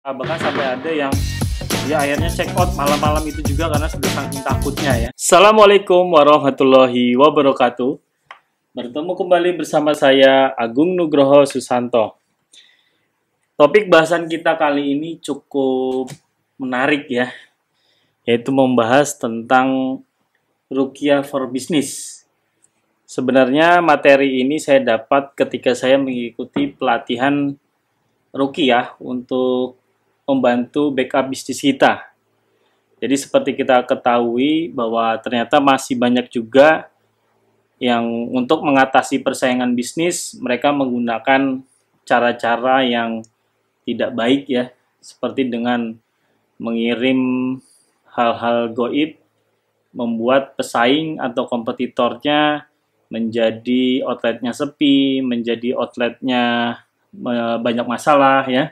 Bahkan sampai ada yang ya akhirnya check out malam-malam itu juga karena sudah saking takutnya ya. Assalamualaikum warahmatullahi wabarakatuh. Bertemu kembali bersama saya Agung Nugroho Susanto. Topik bahasan kita kali ini cukup menarik ya, yaitu membahas tentang Ruqyah for Business. Sebenarnya materi ini saya dapat ketika saya mengikuti pelatihan Ruqyah untuk membantu backup bisnis kita. Jadi seperti kita ketahui bahwa ternyata masih banyak juga yang untuk mengatasi persaingan bisnis mereka menggunakan cara-cara yang tidak baik ya, seperti dengan mengirim hal-hal gaib, membuat pesaing atau kompetitornya menjadi outletnya sepi, menjadi outletnya banyak masalah ya.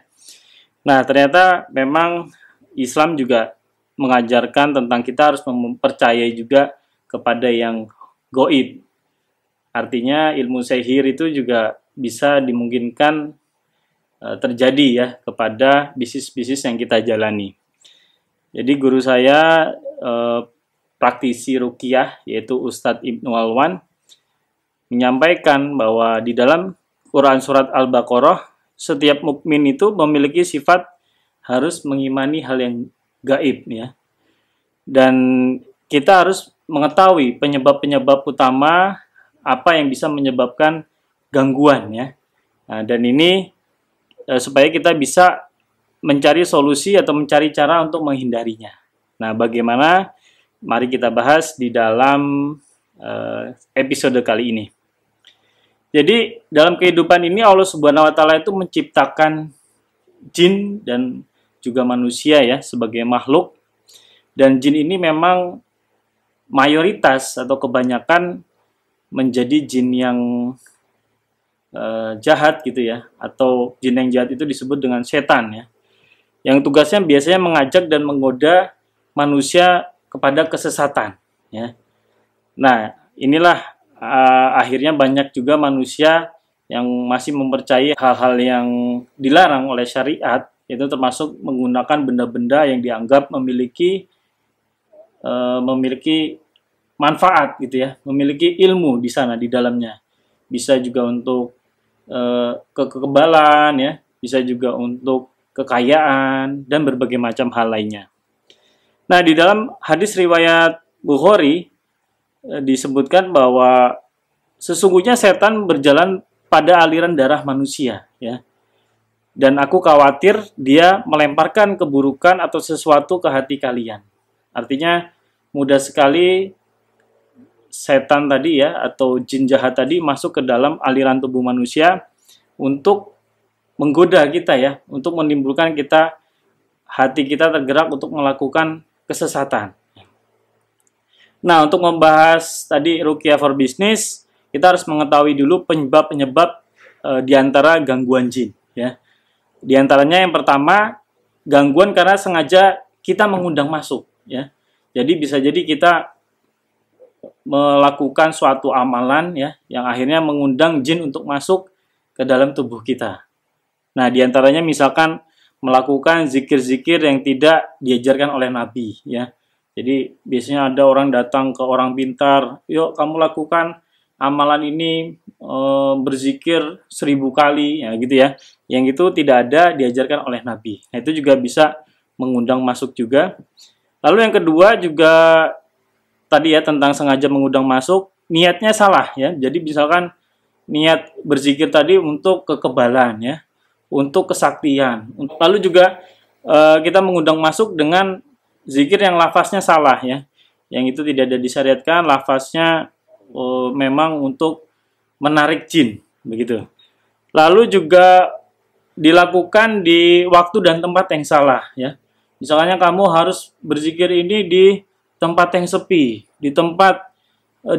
Nah, ternyata memang Islam juga mengajarkan tentang kita harus mempercayai juga kepada yang gaib. Artinya ilmu sihir itu juga bisa dimungkinkan terjadi ya kepada bisnis-bisnis yang kita jalani. Jadi guru saya praktisi Ruqyah yaitu Ustadz Ibnu Alwan menyampaikan bahwa di dalam Quran Surat Al-Baqarah setiap mukmin itu memiliki sifat harus mengimani hal yang gaib ya. Dan kita harus mengetahui penyebab-penyebab utama apa yang bisa menyebabkan gangguan ya. Nah, dan ini supaya kita bisa mencari solusi atau mencari cara untuk menghindarinya. Nah, bagaimana? Mari kita bahas di dalam episode kali ini. Jadi dalam kehidupan ini Allah Subhanahu wa taala itu menciptakan jin dan juga manusia ya sebagai makhluk. Dan jin ini memang mayoritas atau kebanyakan menjadi jin yang jahat gitu ya, atau jin yang jahat itu disebut dengan setan ya. Yang tugasnya biasanya mengajak dan menggoda manusia kepada kesesatan ya. Nah, inilah akhirnya banyak juga manusia yang masih mempercayai hal-hal yang dilarang oleh syariat, yaitu termasuk menggunakan benda-benda yang dianggap memiliki manfaat gitu ya, memiliki ilmu di sana di dalamnya. Bisa juga untuk kekebalan ya, bisa juga untuk kekayaan dan berbagai macam hal lainnya. Nah, di dalam hadis riwayat Bukhari disebutkan bahwa sesungguhnya setan berjalan pada aliran darah manusia ya. Dan aku khawatir dia melemparkan keburukan atau sesuatu ke hati kalian. Artinya mudah sekali setan tadi ya atau jin jahat tadi masuk ke dalam aliran tubuh manusia untuk menggoda kita ya, untuk menimbulkan hati kita tergerak untuk melakukan kesesatan. Nah, untuk membahas tadi Ruqyah for Business, kita harus mengetahui dulu penyebab-penyebab di antara gangguan jin ya. Di antaranya yang pertama, gangguan karena sengaja kita mengundang masuk ya. Jadi bisa jadi kita melakukan suatu amalan ya yang akhirnya mengundang jin untuk masuk ke dalam tubuh kita. Nah, di antaranya misalkan melakukan zikir-zikir yang tidak diajarkan oleh Nabi ya. Jadi biasanya ada orang datang ke orang pintar, yuk kamu lakukan amalan ini berzikir 1000 kali, ya gitu ya. Yang itu tidak ada diajarkan oleh Nabi. Nah, itu juga bisa mengundang masuk juga. Lalu yang kedua juga tadi ya tentang sengaja mengundang masuk, niatnya salah ya. Jadi misalkan niat berzikir tadi untuk kekebalan ya, untuk kesaktian. Lalu juga kita mengundang masuk dengan zikir yang lafaznya salah ya, yang itu tidak ada disyariatkan, lafaznya memang untuk menarik jin begitu. Lalu juga dilakukan di waktu dan tempat yang salah ya. Misalnya kamu harus berzikir ini di tempat yang sepi, di tempat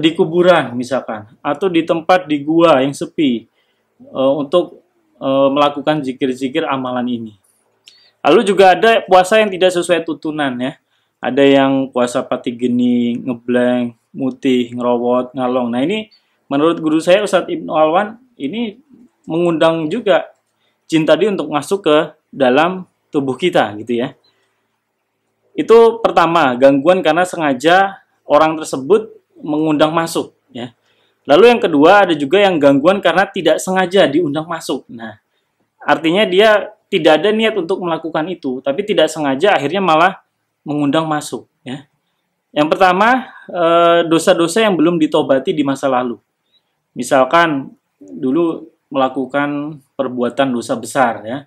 di kuburan misalkan, atau di tempat di gua yang sepi untuk melakukan zikir-zikir amalan ini. Lalu juga ada puasa yang tidak sesuai tuntunan ya. Ada yang puasa pati geni, ngeblank, mutih, ngerowot, ngalong. Nah, ini menurut guru saya Ustadz Ibnu Alwan ini mengundang juga jin tadi untuk masuk ke dalam tubuh kita gitu ya. Itu pertama, gangguan karena sengaja orang tersebut mengundang masuk ya. Lalu yang kedua ada juga yang gangguan karena tidak sengaja diundang masuk. Nah, artinya dia tidak ada niat untuk melakukan itu, tapi tidak sengaja akhirnya malah mengundang masuk ya. Yang pertama, dosa-dosa yang belum ditobati di masa lalu. Misalkan dulu melakukan perbuatan dosa besar ya.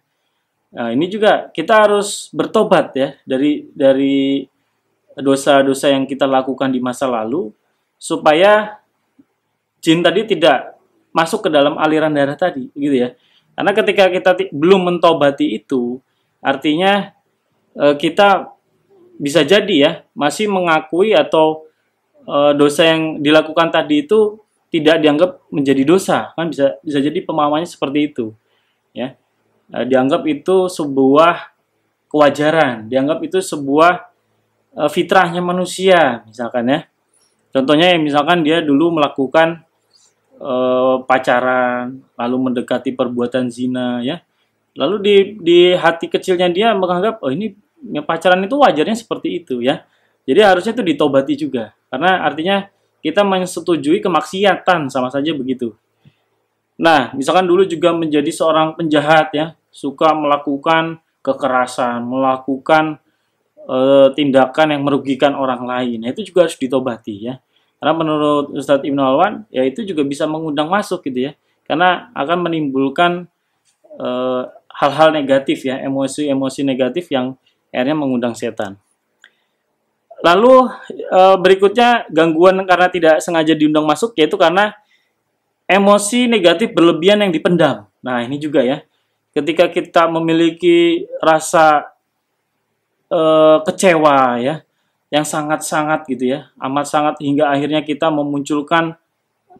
Nah, ini juga kita harus bertobat ya dari dosa-dosa yang kita lakukan di masa lalu supaya jin tadi tidak masuk ke dalam aliran darah tadi gitu ya. Karena ketika kita belum mentobati itu, artinya kita bisa jadi ya masih mengakui atau dosa yang dilakukan tadi itu tidak dianggap menjadi dosa, kan bisa jadi pemahamannya seperti itu ya. Dianggap itu sebuah kewajaran, dianggap itu sebuah fitrahnya manusia misalkan ya. Contohnya misalkan dia dulu melakukan pacaran, lalu mendekati perbuatan zina ya. Lalu di hati kecilnya dia menganggap, oh ini pacaran itu wajarnya seperti itu ya. Jadi harusnya itu ditobati juga. Karena artinya kita menyetujui kemaksiatan, sama saja begitu. Nah, misalkan dulu juga menjadi seorang penjahat ya, suka melakukan kekerasan, melakukan tindakan yang merugikan orang lain. Nah, itu juga harus ditobati ya. Karena menurut Ustadz Ibnu Alwan, ya itu juga bisa mengundang masuk gitu ya. Karena akan menimbulkan hal-hal negatif ya, emosi-emosi negatif yang akhirnya mengundang setan. Lalu berikutnya gangguan karena tidak sengaja diundang masuk, yaitu karena emosi negatif berlebihan yang dipendam. Nah, ini juga ya. Ketika kita memiliki rasa kecewa ya, yang sangat-sangat gitu ya, amat sangat hingga akhirnya kita memunculkan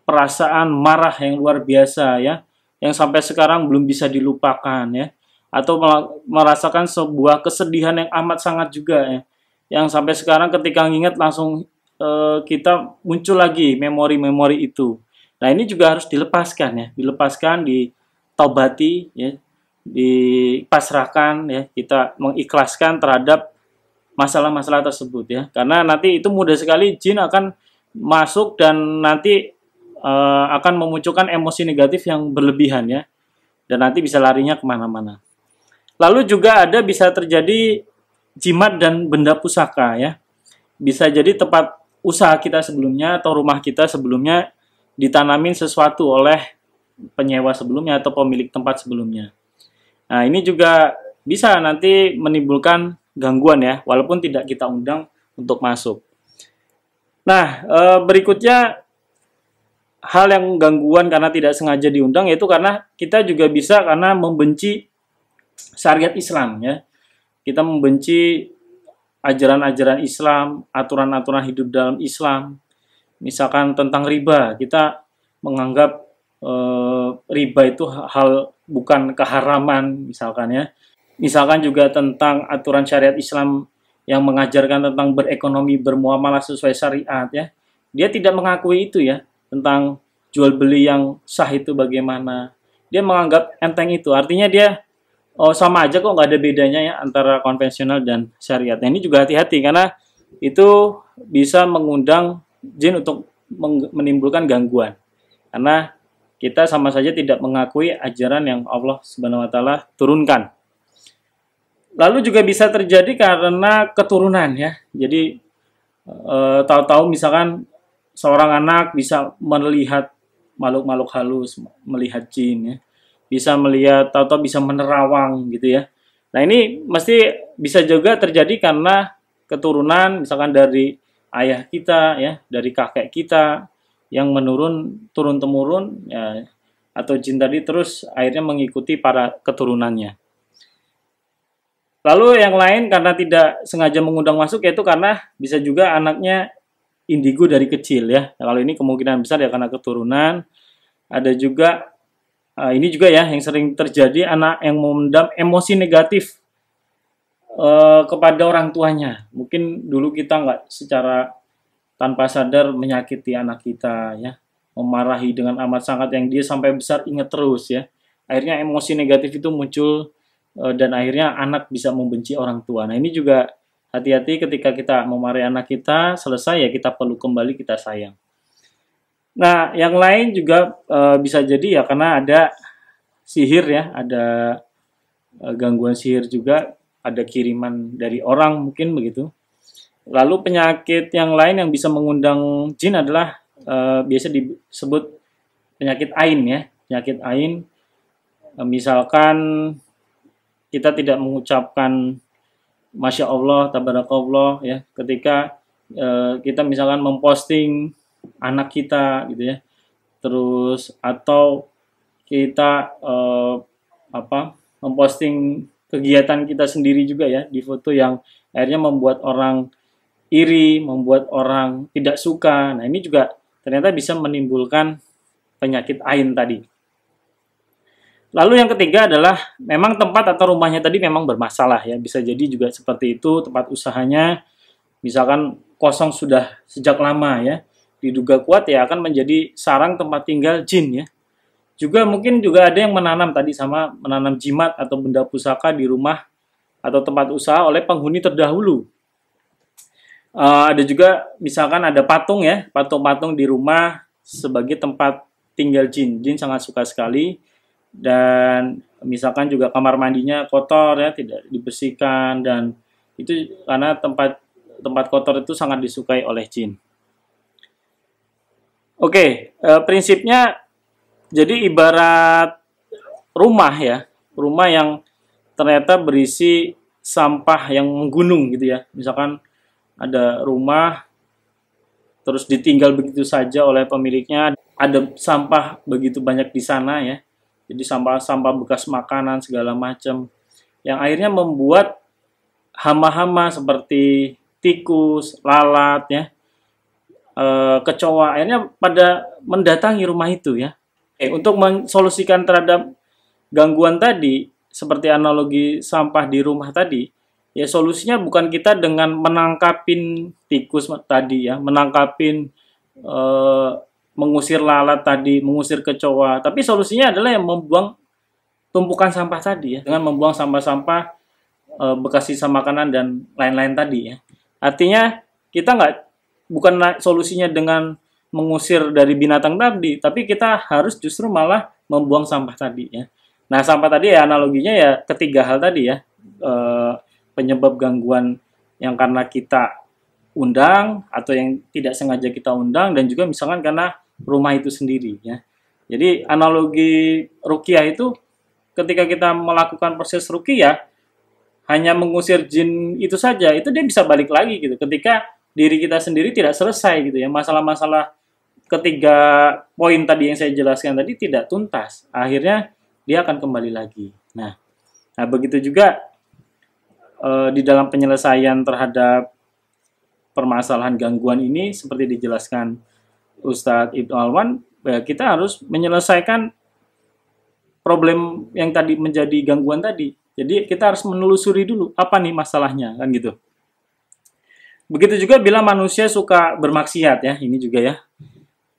perasaan marah yang luar biasa ya, yang sampai sekarang belum bisa dilupakan ya, atau merasakan sebuah kesedihan yang amat sangat juga ya, yang sampai sekarang ketika mengingat langsung kita muncul lagi memori-memori itu. Nah, ini juga harus dilepaskan ya, ditobati ya, dipasrahkan ya, kita mengikhlaskan terhadap masalah-masalah tersebut ya. Karena nanti itu mudah sekali jin akan masuk dan nanti akan memunculkan emosi negatif yang berlebihan ya. Dan nanti bisa larinya kemana-mana. Lalu juga ada bisa terjadi jimat dan benda pusaka ya. Bisa jadi tempat usaha kita sebelumnya atau rumah kita sebelumnya ditanamin sesuatu oleh penyewa sebelumnya atau pemilik tempat sebelumnya. Nah, ini juga bisa nanti menimbulkan gangguan ya, walaupun tidak kita undang untuk masuk. Nah, berikutnya hal yang gangguan karena tidak sengaja diundang, yaitu karena kita juga bisa karena membenci syariat Islam ya. Kita membenci ajaran-ajaran Islam, aturan-aturan hidup dalam Islam. Misalkan tentang riba, kita menganggap riba itu hal bukan keharaman misalkan ya. Misalkan juga tentang aturan syariat Islam yang mengajarkan tentang berekonomi, bermuamalah sesuai syariat ya. Dia tidak mengakui itu ya, tentang jual beli yang sah itu bagaimana. Dia menganggap enteng itu. Artinya dia sama aja kok, nggak ada bedanya ya antara konvensional dan syariat. Nah, ini juga hati-hati karena itu bisa mengundang jin untuk menimbulkan gangguan. Karena kita sama saja tidak mengakui ajaran yang Allah Subhanahu wa taala turunkan. Lalu juga bisa terjadi karena keturunan ya. Jadi tahu-tahu misalkan seorang anak bisa melihat makhluk-makhluk halus, melihat jin ya. Bisa melihat, tahu-tahu bisa menerawang gitu ya. Nah, ini mesti bisa juga terjadi karena keturunan misalkan dari ayah kita ya, dari kakek kita yang turun temurun ya, atau jin tadi terus akhirnya mengikuti para keturunannya. Lalu yang lain karena tidak sengaja mengundang masuk, yaitu karena bisa juga anaknya indigo dari kecil ya. Nah, kalau ini kemungkinan besar ya karena keturunan. Ada juga ini juga ya yang sering terjadi, anak yang memendam emosi negatif kepada orang tuanya. Mungkin dulu kita nggak secara tanpa sadar menyakiti anak kita ya, memarahi dengan amat sangat yang dia sampai besar ingat terus ya. Akhirnya emosi negatif itu muncul dan akhirnya anak bisa membenci orang tua. Nah, ini juga hati-hati ketika kita memarahi anak kita, selesai ya kita perlu kembali kita sayang. Nah, yang lain juga bisa jadi ya karena ada sihir ya, ada gangguan sihir juga, ada kiriman dari orang mungkin begitu. Lalu penyakit yang lain yang bisa mengundang jin adalah biasa disebut penyakit ain ya. Penyakit ain, misalkan kita tidak mengucapkan Masya Allah, Tabarakallah ya, ketika kita misalkan memposting anak kita gitu ya, terus atau kita memposting kegiatan kita sendiri juga ya di foto yang akhirnya membuat orang iri, membuat orang tidak suka. Nah, ini juga ternyata bisa menimbulkan penyakit ain tadi. Lalu yang ketiga adalah memang tempat atau rumahnya tadi memang bermasalah ya. Bisa jadi juga seperti itu, tempat usahanya misalkan kosong sudah sejak lama ya. Diduga kuat ya akan menjadi sarang tempat tinggal jin ya. Juga mungkin juga ada yang menanam tadi sama menanam jimat atau benda pusaka di rumah atau tempat usaha oleh penghuni terdahulu. Ada juga misalkan ada patung ya, patung-patung di rumah sebagai tempat tinggal jin. Jin sangat suka sekali. Dan misalkan juga kamar mandinya kotor ya, tidak dibersihkan, dan itu karena tempat kotor itu sangat disukai oleh jin. Oke, prinsipnya jadi ibarat rumah ya, rumah yang ternyata berisi sampah yang menggunung gitu ya. Misalkan ada rumah terus ditinggal begitu saja oleh pemiliknya, ada sampah begitu banyak di sana ya. Jadi sampah-sampah bekas makanan segala macam yang akhirnya membuat hama-hama seperti tikus, lalat ya, kecoa akhirnya pada mendatangi rumah itu ya. Untuk mensolusikan terhadap gangguan tadi seperti analogi sampah di rumah tadi, ya solusinya bukan kita dengan menangkapin tikus tadi ya, menangkapin mengusir lalat tadi, mengusir kecoa. Tapi solusinya adalah yang membuang tumpukan sampah tadi ya, dengan membuang sampah-sampah bekas sisa makanan dan lain-lain tadi ya. Artinya kita bukan solusinya dengan mengusir dari binatang tadi, tapi kita harus justru malah membuang sampah tadi ya. Nah, sampah tadi ya analoginya ya ketiga hal tadi ya, penyebab gangguan yang karena kita undang atau yang tidak sengaja kita undang, dan juga misalkan karena rumah itu sendiri ya. Jadi analogi ruqyah itu ketika kita melakukan proses ruqyah hanya mengusir jin itu saja, itu dia bisa balik lagi gitu. Ketika diri kita sendiri tidak selesai gitu ya, masalah-masalah ketiga poin tadi yang saya jelaskan tadi tidak tuntas, akhirnya dia akan kembali lagi. Nah begitu juga di dalam penyelesaian terhadap permasalahan gangguan ini seperti dijelaskan Ustadz Ibnu Alwan, ya kita harus menyelesaikan problem yang tadi menjadi gangguan tadi. Jadi kita harus menelusuri dulu apa nih masalahnya kan gitu. Begitu juga bila manusia suka bermaksiat ya, ini juga ya.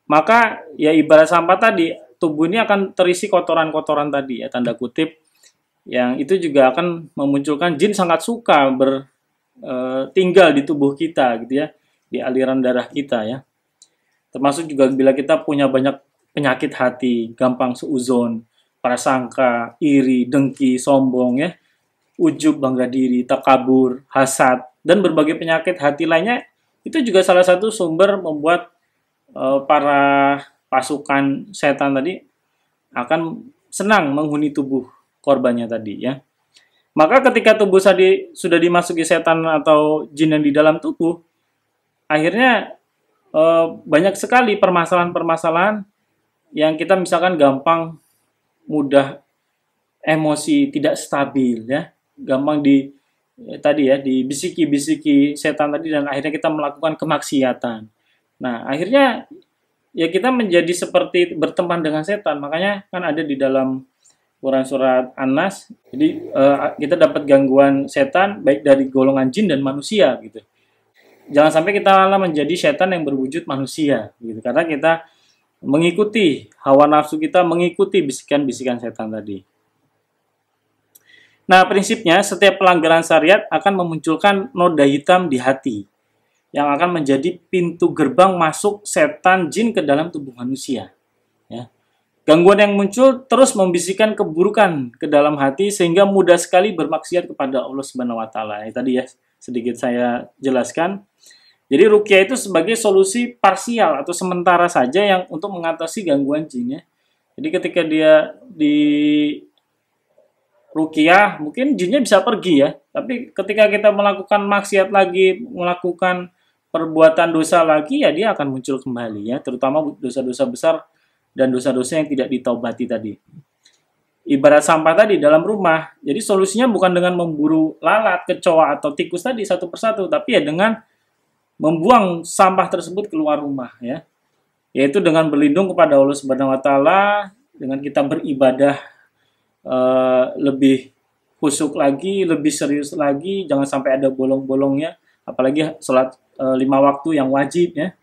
Maka ya ibarat sampah tadi, tubuh ini akan terisi kotoran-kotoran tadi ya, tanda kutip, yang itu juga akan memunculkan jin sangat suka tinggal di tubuh kita gitu ya, di aliran darah kita ya. Termasuk juga bila kita punya banyak penyakit hati, gampang suuzon, prasangka, iri, dengki, sombong ya, ujub, bangga diri, takabur, hasad, dan berbagai penyakit hati lainnya, itu juga salah satu sumber membuat para pasukan setan tadi akan senang menghuni tubuh korbannya tadi ya. Maka ketika tubuh tadi sudah dimasuki setan atau jin yang di dalam tubuh, akhirnya banyak sekali permasalahan-permasalahan yang kita misalkan gampang mudah emosi tidak stabil ya, gampang dibisiki-bisiki setan tadi, dan akhirnya kita melakukan kemaksiatan. Nah, akhirnya ya kita menjadi seperti berteman dengan setan. Makanya kan ada di dalam Quran surat An-Nas, jadi kita dapat gangguan setan baik dari golongan jin dan manusia gitu. Jangan sampai kita malah menjadi setan yang berwujud manusia gitu, karena kita mengikuti hawa nafsu kita, mengikuti bisikan-bisikan setan tadi. Nah, prinsipnya setiap pelanggaran syariat akan memunculkan noda hitam di hati yang akan menjadi pintu gerbang masuk setan jin ke dalam tubuh manusia. Ya. Gangguan yang muncul terus membisikkan keburukan ke dalam hati sehingga mudah sekali bermaksiat kepada Allah Subhanahu wa taala. Tadi ya sedikit saya jelaskan. Jadi ruqyah itu sebagai solusi parsial atau sementara saja yang untuk mengatasi gangguan jin ya. Jadi ketika dia di ruqyah mungkin jinnya bisa pergi ya. Tapi ketika kita melakukan maksiat lagi, melakukan perbuatan dosa lagi ya dia akan muncul kembali ya, terutama dosa-dosa besar dan dosa-dosa yang tidak ditaubati tadi. Ibarat sampah tadi dalam rumah. Jadi solusinya bukan dengan memburu lalat, kecoa atau tikus tadi satu persatu, tapi ya dengan membuang sampah tersebut keluar rumah ya. Yaitu dengan berlindung kepada Allah Subhanahu wa taala, dengan kita beribadah lebih khusyuk lagi, lebih serius lagi, jangan sampai ada bolong-bolongnya, apalagi sholat 5 waktu yang wajib ya.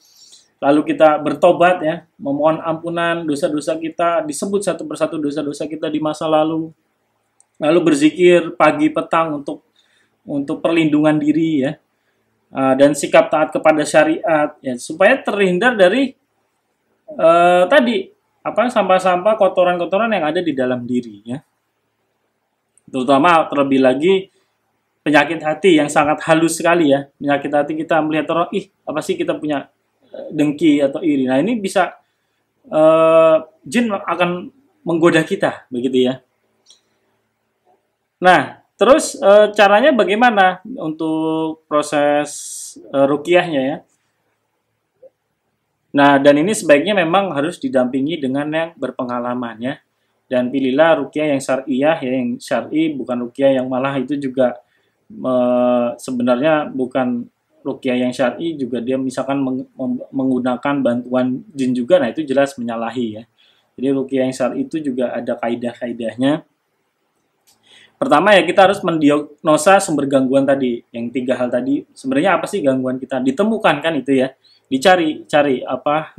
Lalu kita bertobat ya, memohon ampunan dosa-dosa kita, disebut satu persatu dosa-dosa kita di masa lalu. Lalu berzikir pagi petang untuk perlindungan diri ya. Dan sikap taat kepada syariat ya, supaya terhindar dari tadi sampah-sampah, kotoran-kotoran yang ada di dalam diri ya. Terutama terlebih lagi penyakit hati yang sangat halus sekali ya. Penyakit hati kita melihat orang, apa sih kita punya dengki atau iri. Nah ini bisa jin akan menggoda kita begitu ya. Nah terus caranya bagaimana untuk proses ruqyahnya ya. Nah dan ini sebaiknya memang harus didampingi dengan yang berpengalaman ya. Dan pilihlah ruqyah yang syariah ya, yang syar'i, bukan ruqyah yang malah itu juga sebenarnya bukan ruqyah yang syar'i, juga dia misalkan menggunakan bantuan jin juga, nah itu jelas menyalahi ya. Jadi ruqyah yang syar'i itu juga ada kaidah-kaidahnya. Pertama ya kita harus mendiagnosa sumber gangguan tadi, yang 3 hal tadi. Sebenarnya apa sih gangguan kita? Ditemukan kan itu ya. Dicari apa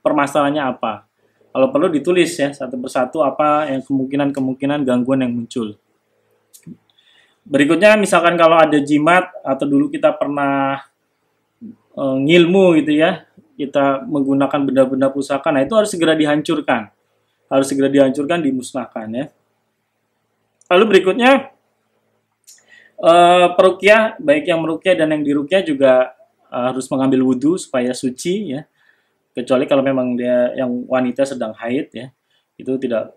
permasalahannya apa. Kalau perlu ditulis ya satu persatu apa yang kemungkinan gangguan yang muncul. Berikutnya misalkan kalau ada jimat atau dulu kita pernah ngilmu gitu ya, kita menggunakan benda-benda pusaka, nah itu harus segera dihancurkan. Harus segera dihancurkan, dimusnahkan ya. Lalu berikutnya peruqyah, baik yang meruqyah dan yang diruqyah juga harus mengambil wudhu supaya suci ya. Kecuali kalau memang dia yang wanita sedang haid ya, itu tidak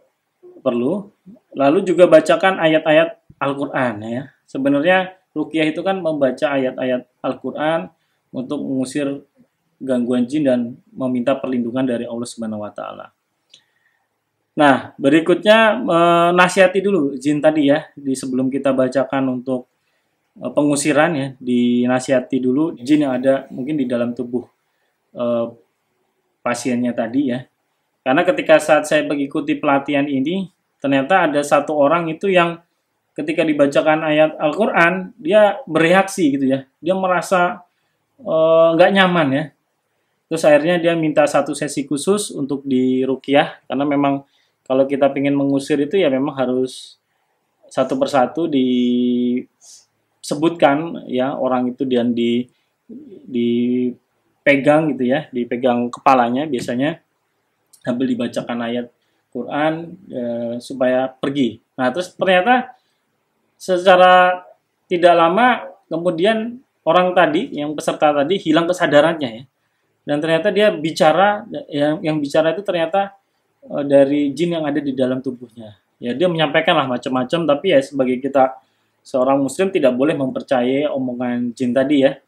perlu. Lalu juga bacakan ayat-ayat Al-Quran ya. Sebenarnya ruqyah itu kan membaca ayat-ayat Al-Quran untuk mengusir gangguan jin dan meminta perlindungan dari Allah Subhanahu wa taala. Nah, berikutnya nasihati dulu jin tadi ya, sebelum kita bacakan untuk pengusiran ya, dinasihati dulu jin yang ada mungkin di dalam tubuh pasiennya tadi ya. Karena ketika saat saya mengikuti pelatihan ini, ternyata ada satu orang itu yang ketika dibacakan ayat Al-Quran, dia bereaksi gitu ya. Dia merasa nggak nyaman ya. Terus akhirnya dia minta satu sesi khusus untuk diruqyah, karena memang kalau kita ingin mengusir itu ya memang harus satu persatu disebutkan ya orang itu dan dipegang gitu ya, dipegang kepalanya biasanya sambil dibacakan ayat Quran supaya pergi. Nah terus ternyata secara tidak lama kemudian orang tadi, yang peserta tadi hilang kesadarannya ya. Dan ternyata dia bicara, yang bicara itu ternyata dari jin yang ada di dalam tubuhnya. Ya dia menyampaikan lah macam-macam, tapi ya sebagai kita seorang muslim tidak boleh mempercayai omongan jin tadi ya.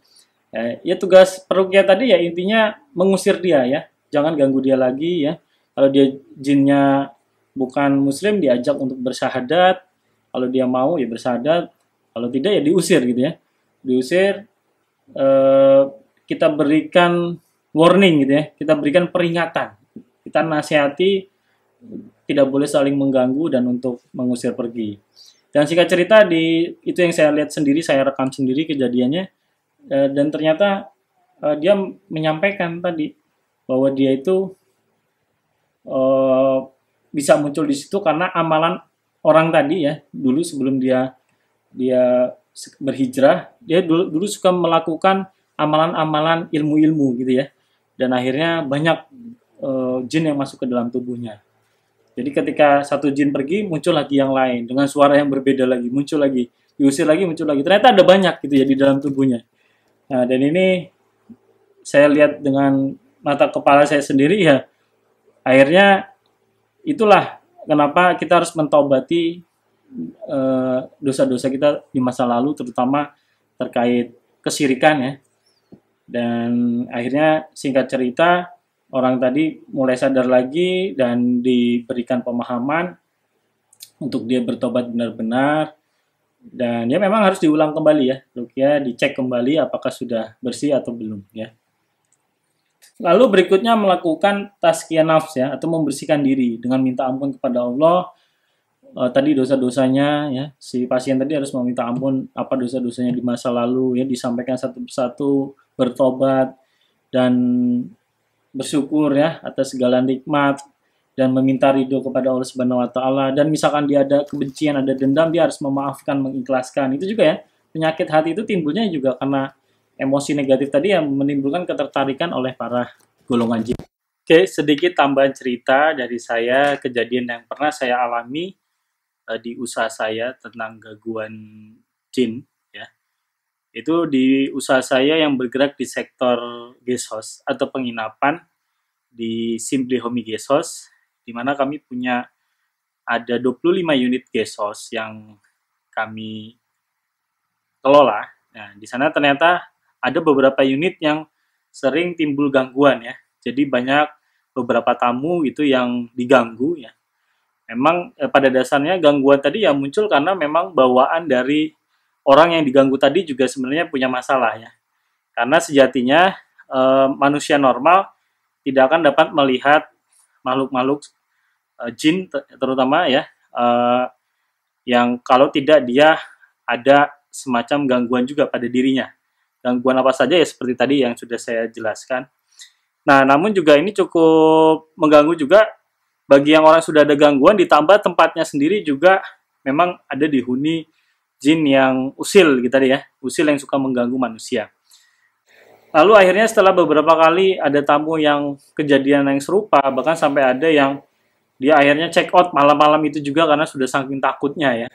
Ya tugas peruqyah tadi ya intinya mengusir dia ya. Jangan ganggu dia lagi ya. Kalau dia jinnya bukan muslim diajak untuk bersyahadat. Kalau dia mau ya bersyahadat. Kalau tidak ya diusir gitu ya. Diusir, kita berikan warning gitu ya. Kita berikan peringatan. Kita nasihati tidak boleh saling mengganggu dan untuk mengusir pergi. Dan singkat cerita itu yang saya lihat sendiri, saya rekam sendiri kejadiannya. Dan ternyata dia menyampaikan tadi bahwa dia itu bisa muncul di situ karena amalan orang tadi ya, dulu sebelum dia dia berhijrah, dia dulu suka melakukan amalan-amalan ilmu-ilmu gitu ya. Dan akhirnya banyak jin yang masuk ke dalam tubuhnya. Jadi ketika satu jin pergi, muncul lagi yang lain dengan suara yang berbeda lagi, muncul lagi, diusir lagi, muncul lagi. Ternyata ada banyak gitu ya di dalam tubuhnya. Nah, dan ini saya lihat dengan mata kepala saya sendiri ya, akhirnya itulah kenapa kita harus mentobati dosa-dosa kita di masa lalu, terutama terkait kesyirikan ya. Dan akhirnya singkat cerita, orang tadi mulai sadar lagi dan diberikan pemahaman untuk dia bertobat benar-benar. Dan ya memang harus diulang kembali ya, ruqyah dicek kembali apakah sudah bersih atau belum ya. Lalu berikutnya melakukan tazkiyah nafs ya, atau membersihkan diri dengan minta ampun kepada Allah. Tadi dosa-dosanya ya, si pasien tadi harus meminta ampun apa dosa-dosanya di masa lalu ya, disampaikan satu persatu, bertobat dan bersyukur ya atas segala nikmat dan meminta ridho kepada Allah Subhanahu wa taala. Dan misalkan dia ada kebencian, ada dendam, dia harus memaafkan, mengikhlaskan. Itu juga ya, penyakit hati itu timbulnya juga karena emosi negatif tadi yang menimbulkan ketertarikan oleh para golongan jin. Oke, sedikit tambahan cerita dari saya, kejadian yang pernah saya alami di usaha saya tentang gangguan jin ya. Itu di usaha saya yang bergerak di sektor guest house atau penginapan di Simply Homey Guest House, di mana kami punya ada 25 unit guest house yang kami kelola. Nah, di sana ternyata ada beberapa unit yang sering timbul gangguan ya. Jadi banyak beberapa tamu itu yang diganggu ya. Memang pada dasarnya gangguan tadi ya muncul karena memang bawaan dari orang yang diganggu tadi juga sebenarnya punya masalah ya. Karena sejatinya manusia normal tidak akan dapat melihat makhluk-makhluk jin terutama ya, yang kalau tidak dia ada semacam gangguan juga pada dirinya. Gangguan apa saja ya seperti tadi yang sudah saya jelaskan. Nah, namun juga ini cukup mengganggu juga bagi yang orang sudah ada gangguan, ditambah tempatnya sendiri juga memang ada dihuni jin yang usil gitu tadi ya, usil yang suka mengganggu manusia. Lalu akhirnya setelah beberapa kali ada tamu yang kejadian yang serupa, bahkan sampai ada yang dia akhirnya check out malam-malam itu juga karena sudah saking takutnya ya.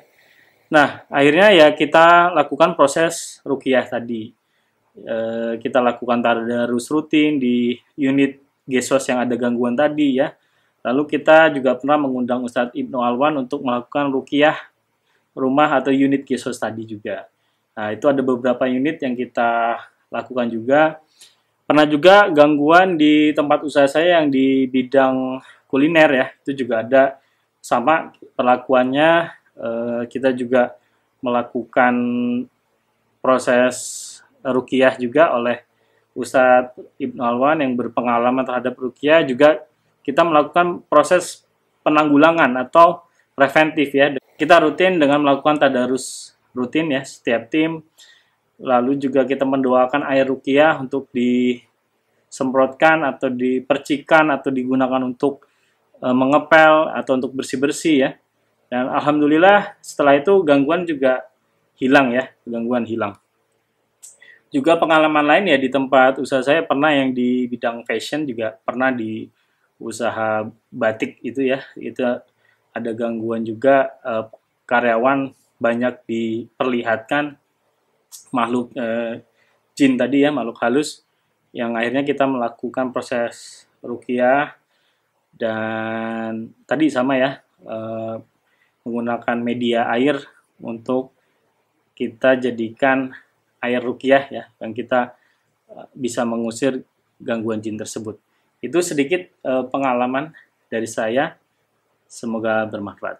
Nah, akhirnya ya kita lakukan proses ruqyah tadi. Kita lakukan tadarus rutin di unit guest house yang ada gangguan tadi ya. Lalu kita juga pernah mengundang Ustadz Ibnu Alwan untuk melakukan ruqyah rumah atau unit guest house tadi juga. Nah, itu ada beberapa unit yang kita lakukan juga. Pernah juga gangguan di tempat usaha saya yang di bidang kuliner ya, itu juga ada sama perlakuannya. Kita juga melakukan proses ruqyah juga oleh Ustadz Ibnu Alwan yang berpengalaman terhadap ruqyah. Juga kita melakukan proses penanggulangan atau preventif ya. Kita rutin dengan melakukan tadarus rutin ya setiap tim. Lalu juga kita mendoakan air ruqyah untuk disemprotkan atau dipercikan atau digunakan untuk mengepel atau untuk bersih-bersih ya. Dan alhamdulillah setelah itu gangguan juga hilang ya, gangguan hilang. Juga pengalaman lain ya di tempat usaha saya pernah yang di bidang fashion, juga pernah di usaha batik itu ya, itu ada gangguan juga, karyawan banyak diperlihatkan makhluk jin tadi ya, makhluk halus, yang akhirnya kita melakukan proses ruqyah dan tadi sama ya, menggunakan media air untuk kita jadikan air ruqyah ya, yang kita bisa mengusir gangguan jin tersebut. Itu sedikit pengalaman dari saya, semoga bermanfaat.